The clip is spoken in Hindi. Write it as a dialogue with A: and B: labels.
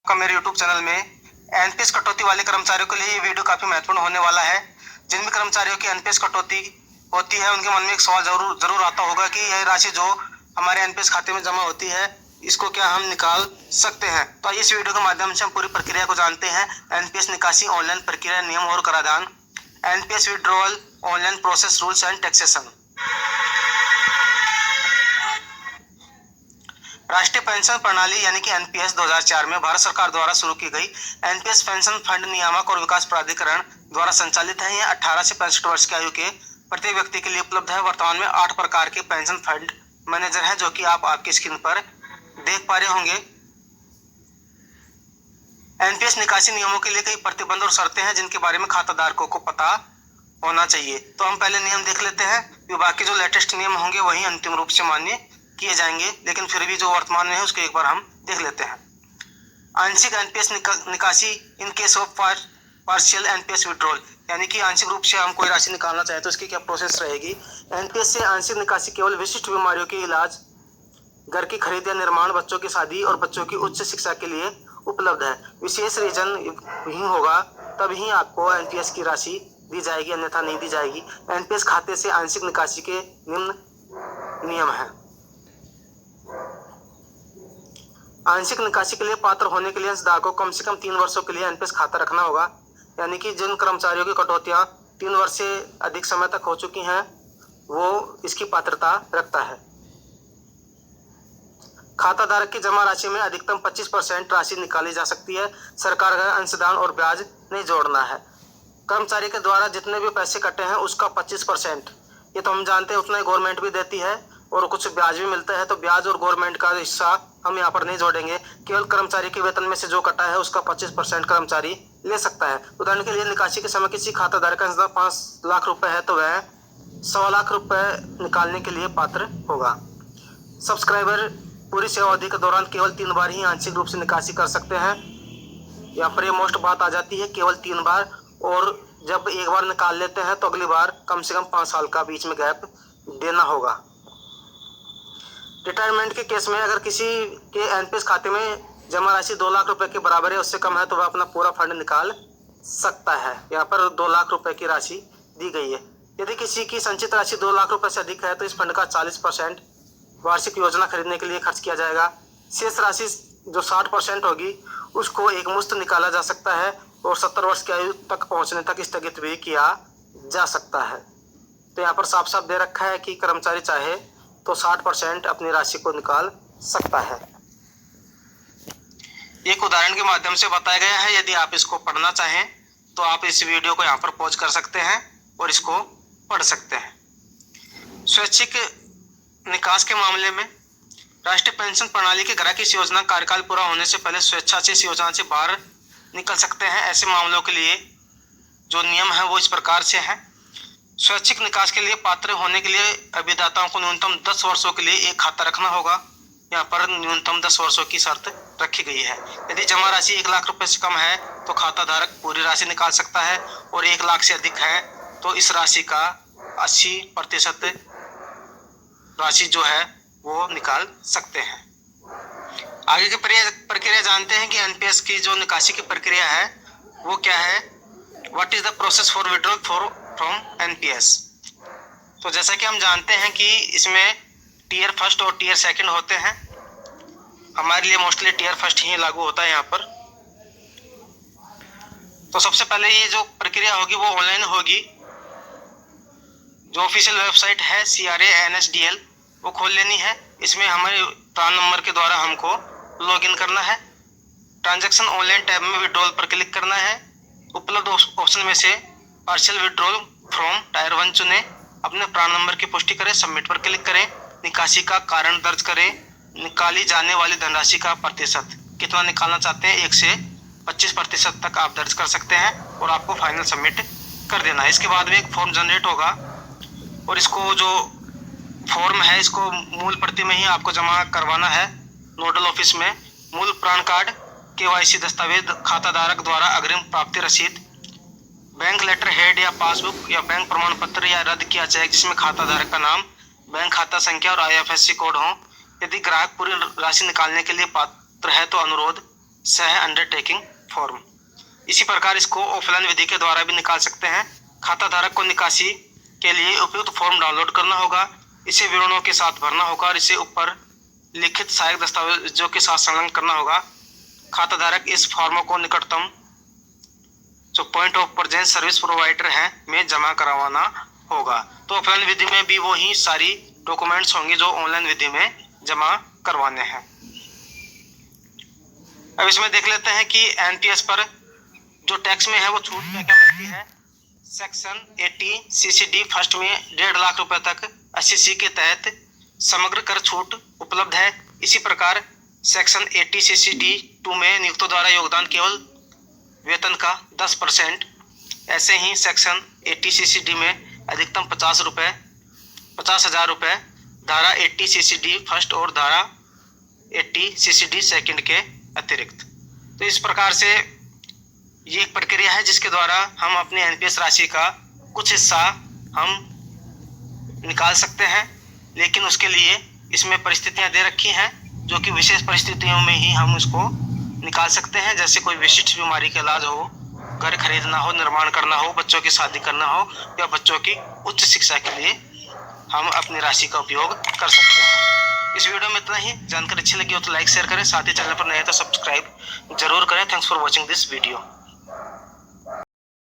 A: का मेरे YouTube चैनल में एनपीएस कटौती वाले कर्मचारियों के लिए ये वीडियो काफी महत्वपूर्ण होने वाला है। जिन भी कर्मचारियों की एनपीएस कटौती होती है उनके मन में एक सवाल जरूर आता होगा कि यह राशि जो हमारे एनपीएस खाते में जमा होती है इसको क्या हम निकाल सकते हैं। तो इस वीडियो के माध्यम से हम पूरी प्रक्रिया को जानते हैं। एनपीएस निकासी ऑनलाइन प्रक्रिया, नियम और कराधान, NPS withdrawal online process, rules and taxation. राष्ट्रीय पेंशन प्रणाली यानी कि एनपीएस 2004 में भारत सरकार द्वारा शुरू की गई एनपीएस पेंशन फंड नियामक और विकास प्राधिकरण द्वारा संचालित है। यह 18 से 65 वर्ष की आयु के प्रत्येक व्यक्ति के लिए उपलब्ध है। वर्तमान में 8 प्रकार के पेंशन फंड मैनेजर हैं जो कि आप आपकी स्क्रीन पर देख पा रहे होंगे। एनपीएस निकासी नियमों के लिए कई प्रतिबंध और शर्तें हैं जिनके बारे में खाताधारकों को पता होना चाहिए। तो हम पहले नियम देख लेते हैं। विभाग के जो लेटेस्ट नियम होंगे वही अंतिम रूप से मान्य किए जाएंगे, लेकिन फिर भी जो वर्तमान में है उसको एक बार हम देख लेते हैं। आंशिक एनपीएस निकासी in case of partial NPS withdrawal, यानी कि आंशिक रूप से हम कोई राशि निकालना चाहे तो इसकी क्या प्रोसेस रहेगी। एनपीएस से आंशिक निकासी केवल विशिष्ट बीमारियों के इलाज, घर की खरीद या निर्माण, बच्चों की शादी और बच्चों की उच्च शिक्षा के लिए उपलब्ध है। विशेष रीजन ही होगा तब ही आपको एनपीएस की राशि दी जाएगी, अन्यथा नहीं दी जाएगी। एनपीएस खाते से आंशिक निकासी के निम्न नियम हैं। आंशिक निकासी के लिए पात्र होने के लिए अंशधारकों को कम से कम 3 वर्षों के लिए एनपीएस खाता रखना होगा, यानी कि जिन कर्मचारियों की कटौतियां 3 वर्ष से अधिक समय तक हो चुकी हैं वो इसकी पात्रता रखता है। खाताधारक की जमा राशि में अधिकतम 25% राशि निकाली जा सकती है। सरकार का अंशदान और ब्याज नहीं जोड़ना है। कर्मचारी के द्वारा जितने भी पैसे कटे हैं उसका 25%, ये तो हम जानते हैं, उतना ही गवर्नमेंट भी देती है और कुछ ब्याज भी मिलता है। तो ब्याज और गवर्नमेंट का हिस्सा हम यहाँ पर नहीं जोड़ेंगे। केवल कर्मचारी के वेतन में से जो कटा है उसका 25% कर्मचारी ले सकता है। उदाहरण के लिए निकासी के समय किसी खाताधारक का अंशदान 5 लाख रुपए है तो वह 1.25 लाख रुपए निकालने के लिए पात्र होगा। सब्सक्राइबर पूरी सेवा अवधि के दौरान केवल 3 बार ही आंशिक रूप से निकासी कर सकते हैं। यहाँ पर ये मोस्ट बात आ जाती है, केवल 3 बार, और जब एक बार निकाल लेते हैं तो अगली बार कम से कम 5 साल का बीच में गैप देना होगा। रिटायरमेंट के केस में अगर किसी के एनपीएस खाते में जमा राशि 2 लाख रुपए के बराबर है, उससे कम है, तो वह अपना पूरा फंड निकाल सकता है। यहाँ पर 2 लाख रुपए की राशि दी गई है। यदि किसी की संचित राशि 2 लाख रुपए से अधिक है तो इस फंड का 40% वार्षिक योजना खरीदने के लिए खर्च किया जाएगा। शेष राशि जो 60% होगी उसको एक मुश्त निकाला जा सकता है और 70 वर्ष की आयु तक पहुँचने तक स्थगित भी किया जा सकता है। तो यहाँ पर साफ साफ दे रखा है कि कर्मचारी चाहे तो 60% अपनी राशि को निकाल सकता है। एक उदाहरण के माध्यम से बताया गया है। यदि आप इसको पढ़ना चाहें तो आप इस वीडियो को यहाँ पर पॉज कर सकते हैं और इसको पढ़ सकते हैं। स्वैच्छिक निकास के मामले में राष्ट्रीय पेंशन प्रणाली के ग्राहक इस योजना कार्यकाल पूरा होने से पहले स्वेच्छा से इस योजना से बाहर निकल सकते हैं। ऐसे मामलों के लिए जो नियम है वो इस प्रकार से है। स्वैच्छिक निकास के लिए पात्र होने के लिए अभिदाताओं को न्यूनतम 10 वर्षों के लिए एक खाता रखना होगा। यहाँ पर न्यूनतम 10 वर्षों की शर्त रखी गई है। यदि जमा राशि 1 लाख रुपए से कम है तो खाताधारक पूरी राशि निकाल सकता है, और 1 लाख से अधिक है तो इस राशि का 80% राशि जो है वो निकाल सकते हैं। आगे की प्रक्रिया जानते हैं कि एनपीएस की जो निकासी की प्रक्रिया है वो क्या है। What is the process for withdrawal from NPS. तो जैसा कि हम जानते हैं कि इसमें टीयर फर्स्ट और टीयर सेकंड होते हैं। हमारे लिए मोस्टली टीयर फर्स्ट ही लागू होता है यहाँ पर। तो सबसे पहले ये जो प्रक्रिया होगी वो ऑनलाइन होगी। जो ऑफिशियल वेबसाइट है CRA NSDL वो खोल लेनी है। इसमें हमारे प्रान नंबर के द्वारा हमको लॉगिन करना है। ट्रांजैक्शन ऑनलाइन टैब में विड्रॉल पर क्लिक करना है। उपलब्ध ऑप्शन में से पार्शियल विड्रॉल फ्रॉम टायर 1 चुनें। अपने प्रान नंबर की पुष्टि करें, सबमिट पर क्लिक करें। निकासी का कारण दर्ज करें। निकाली जाने वाली धनराशि का प्रतिशत कितना निकालना चाहते हैं, 1 से 25% तक आप दर्ज कर सकते हैं और आपको फाइनल सबमिट कर देना है। इसके बाद में एक फॉर्म जनरेट होगा और इसको जो फॉर्म है इसको मूल प्रति में ही आपको जमा करवाना है नोडल ऑफिस में। मूल प्रान कार्ड, KYC दस्तावेज, खाताधारक द्वारा अग्रिम प्राप्ति रसीद, बैंक लेटर हेड या पासबुक या बैंक प्रमाण पत्र या रद्द किया चेक जिसमें खाताधारक का नाम, बैंक खाता संख्या और IFSC कोड हो। यदि ग्राहक पूरी राशि निकालने के लिए पात्र है तो अनुरोध सह अंडरटेकिंग फॉर्म। इसी प्रकार इसको ऑफलाइन विधि के द्वारा भी निकाल सकते हैं। खाता धारक को निकासी के लिए उपयुक्त फॉर्म डाउनलोड करना होगा, इसे विवरणों के साथ भरना होगा और इसे ऊपर लिखित सहायक दस्तावेजों के साथ संलग्न करना होगा। खाता धारक इस फॉर्म को निकटतम जो point of presence service provider है में जमा करवाना होगा। तो ऑफलाइन विधि में भी वही सारी डॉक्यूमेंट्स होंगे जो ऑनलाइन विधि में जमा करवाने हैं। अब इसमें देख लेते हैं कि एनपीएस पर जो टैक्स में है वो छूट क्या क्या मिलती है। सेक्शन 80 सीसीडी फर्स्ट में 1.5 लाख रुपए तक 80C के तहत समग्र कर छूट उपलब्ध है। इसी प्रकार सेक्शन 80 सीसीडी 2 में नियुक्तों द्वारा योगदान केवल वेतन का 10%। ऐसे ही सेक्शन 80 सीसीडी में अधिकतम 50,000 रुपये धारा 80 सीसीडी फर्स्ट और धारा 80 सीसीडी सेकंड के अतिरिक्त। तो इस प्रकार से ये एक प्रक्रिया है जिसके द्वारा हम अपनी एनपीएस राशि का कुछ हिस्सा हम निकाल सकते हैं, लेकिन उसके लिए इसमें परिस्थितियां दे रखी हैं जो कि विशेष परिस्थितियों में ही हम उसको निकाल सकते हैं। जैसे कोई विशिष्ट बीमारी का इलाज हो, घर खरीदना हो, निर्माण करना हो, बच्चों की शादी करना हो या बच्चों की उच्च शिक्षा के लिए हम अपनी राशि का उपयोग कर सकते हैं। इस वीडियो में इतना ही। जानकारी अच्छी लगी हो तो लाइक शेयर करें, साथ ही चैनल पर नए तो सब्सक्राइब जरूर करें। Thanks for watching this video.